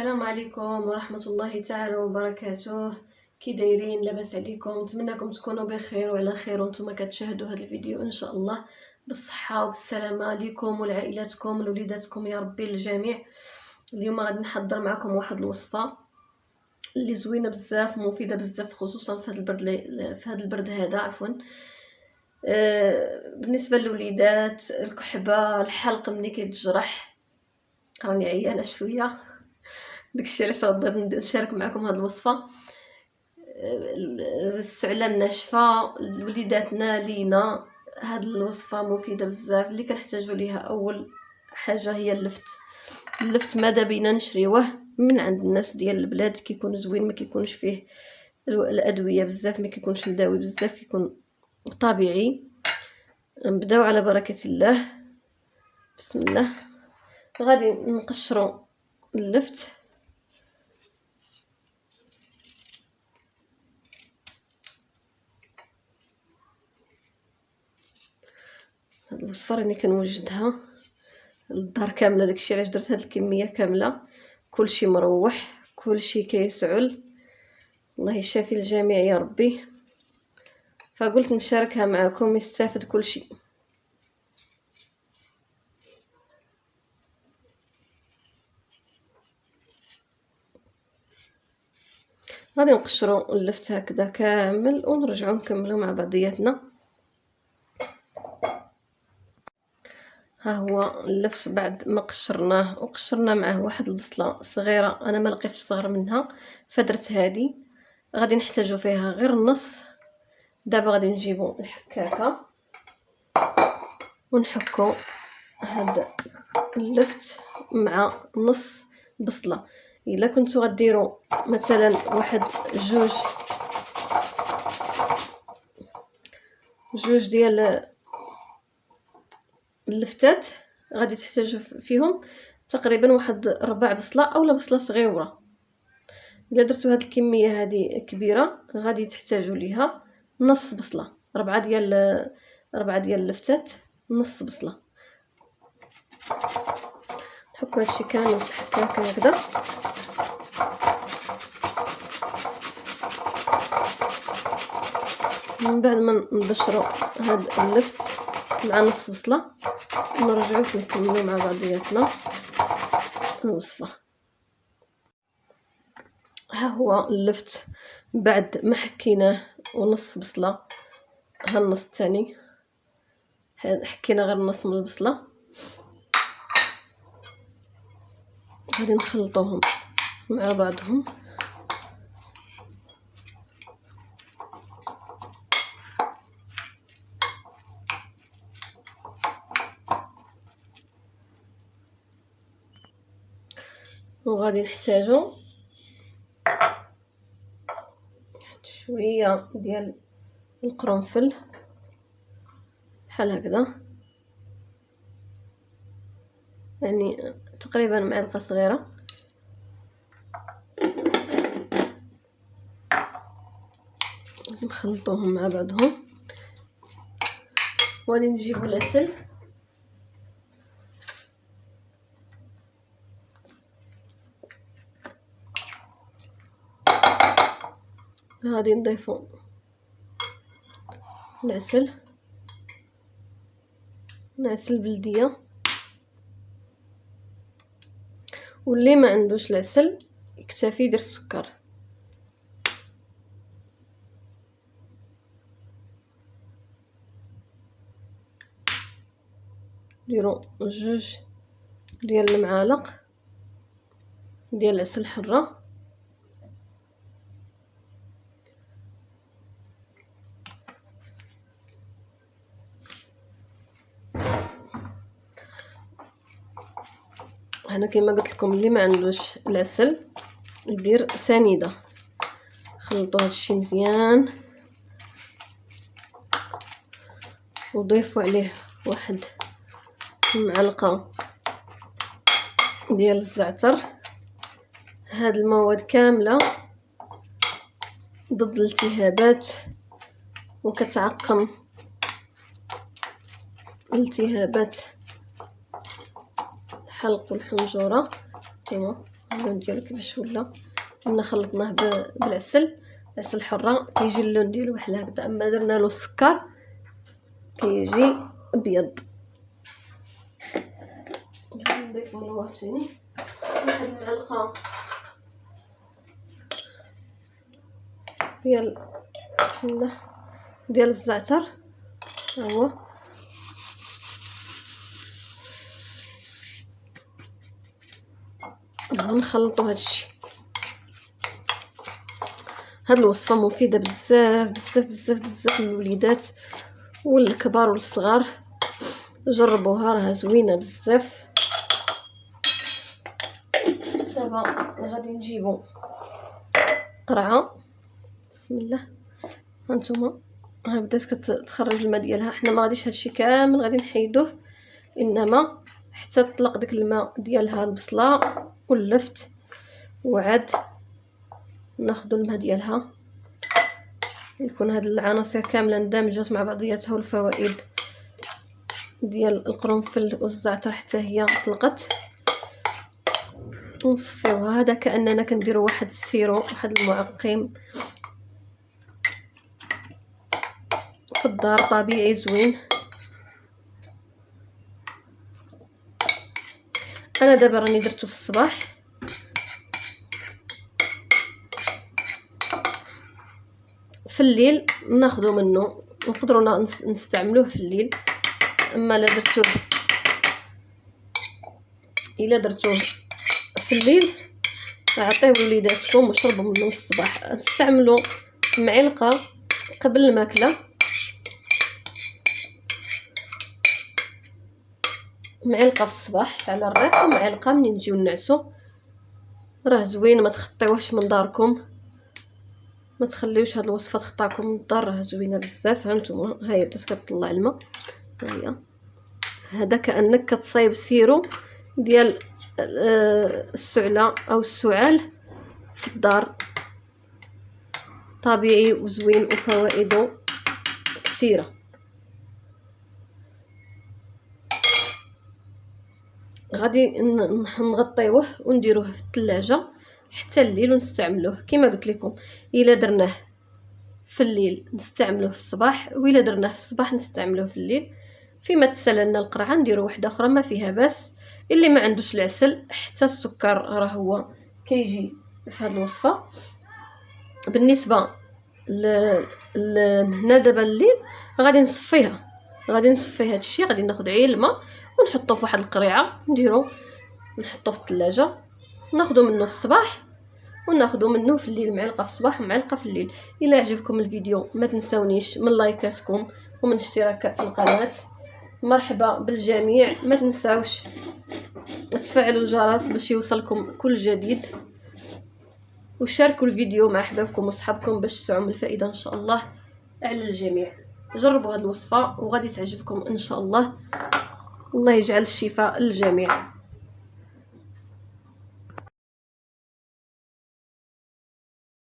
السلام عليكم ورحمة الله تعالى وبركاته. كي دايرين؟ لاباس عليكم؟ نتمنىكم تكونوا بخير وعلى خير وانتم كتشاهدوا هذا الفيديو ان شاء الله بالصحة وبالسلامة ليكم ولعائلاتكم ولوليداتكم يا ربي للجميع. اليوم غادي نحضر معكم واحد الوصفة اللي زوينة بزاف ومفيدة بزاف، خصوصا في هذا البرد هذا عفوا. بالنسبة للوليدات، الكحبة، الحلق ملي كيتجرح، راني عيانة شوية، داكشي علاش بغيت نشارك معكم هذه الوصفه. السعله الناشفه لوليداتنا لينا، هذه الوصفه مفيده بزاف. اللي كنحتاجوا ليها اول حاجه هي اللفت ماذا بينا نشريوه من عند الناس ديال البلاد، كيكون زوين، ما كيكونش فيه الادويه بزاف، ما كيكونش مداوي بزاف، كيكون طبيعي. نبداو على بركه الله. بسم الله. غادي نقشروا اللفت. هاد الوصفه راني كنوجدها للدار كامله، داكشي علاش درت هاد الكميه كامله. كلشي مروح، كلشي كيسعل، الله يشافي الجميع يا ربي. فقلت نشاركها معكم يستافد كلشي. غادي نقشروا اللفت هكذا كامل ونرجعوا نكملوا مع بعضياتنا. ها هو اللفت بعد ما قشرناه، وقشرنا معه واحد البصله صغيره، انا ما لقيتش صغر منها فدرت هذه. غادي نحتاجوا فيها غير النص. دابا غادي نجيبوا الحكاكه ونحكوا هاد اللفت مع نص بصله. الا كنتو غديروا مثلا واحد جوج ديال اللفتات، غادي تحتاجوا فيهم تقريبا واحد ربع بصله اولا بصله صغيره. الا درتوا هاد الكميه هذه كبيره غادي تحتاجوا ليها نص بصله، ربعه ديال اللفتات، نص بصله. نحكوا هادشي كامل في الحكاكه هكذا. من بعد ما نبشروا هاد اللفت مع نص بصله نرجعوا نكملوا مع بعضياتنا الوصفه. ها هو اللفت بعد ما حكيناه ونص بصله. ها النص الثاني، حكينا غير النص من البصله. غادي نخلطوهم مع بعضهم. وغادي نحتاجو شويه ديال القرنفل بحال هكذا، يعني تقريبا معلقه صغيره. نخلطوهم مع بعضهم. وغادي نجيبو العسل. غادي نضيفو العسل بلديه، واللي ما عندوش العسل يكتفي يدير السكر. ديروا جوج ديال المعالق ديال العسل حره. هنا كما قلت لكم اللي ما عندوش العسل يدير سنيده. خلطوا هادشي مزيان وضيفوا عليه واحد معلقه ديال الزعتر. هاد المواد كامله ضد الالتهابات وكتعقم التهابات الحلق والحنجره. كما اللون ديالو كيفاش ولا. كنا خلطناه بالعسل، عسل حره كيجي اللون ديالو بحال هكذا، اما درنا له السكر كيجي ابيض. نضيفو له عاوتاني واحد المعلقه ديال بسم الله ديال الزعتر، ها هو نخلطوا هادشي. هاد الوصفه مفيده بزاف بزاف بزاف بزاف للوليدات والكبار والصغار، جربوها راها زوينه بزاف. دابا غادي نجيبو قرعه، بسم الله. هانتوما ها بدات كتخرج الماء ديالها. حنا ما غاديش هادشي كامل غادي نحيدوه، انما حتى تطلق داك الماء ديالها البصله واللفت، وعاد ناخذ الماء ديالها يكون هاد العناصر كامله اندمجت مع بعضياتها، والفوائد ديال القرنفل والزعتر حتى هي طلقت، ونصفيوها. هذا كاننا كنديروا واحد السيرو، واحد المعقم في الدار طبيعي زوين. انا دابا راني درتو في الصباح، في الليل ناخذ منه، نقدروا نستعملوه في الليل. اما الا درتوه في الليل اعطيوه لوليداتكم وشربوا منه في الصباح. استعملوا معلقه قبل الماكله، معلقه في الصباح على الريق، ومعلقه منين نجيو نعسو. راه زوين، ما تخطيوهش من داركم، ما تخليوش هاد الوصفه تخطاكم من الدار، راه زوينه بزاف. هانتوما هاهي بدات كتطلع الماء، هي هذا كانك كتصايب سيرو ديال السعله او السعال في الدار، طبيعي وزوين وفوائده كثيره. غادي نغطيوه ونديروه في الثلاجه حتى الليل ونستعملوه. كما قلت لكم، الا درناه في الليل نستعملوه في الصباح، والا درناه في الصباح نستعملوه في الليل. فيما تسالى لنا القرعه نديرو واحده اخرى ما فيها باس. اللي ما عندوش العسل حتى السكر راه هو كيجي في هذه الوصفه. بالنسبه هنا دابا الليل غادي نصفي هذا الشيء، غادي ناخذ عين الماء ونحطوه في واحد القريعه، نحطوه في الثلاجه، ناخذو منه في الصباح وناخذو منه في الليل، معلقه في الصباح ومعلقه في الليل. الى عجبكم الفيديو ما تنسونيش من لايكاتكم ومن الاشتراك في القناه. مرحبا بالجميع، ما تنساوش تفعلوا الجرس باش يوصلكم كل جديد، وشاركوا الفيديو مع احبابكم وصحابكم باش تعم الفائده ان شاء الله على الجميع. جربوا هذه الوصفه وغادي تعجبكم ان شاء الله. الله يجعل الشفاء للجميع.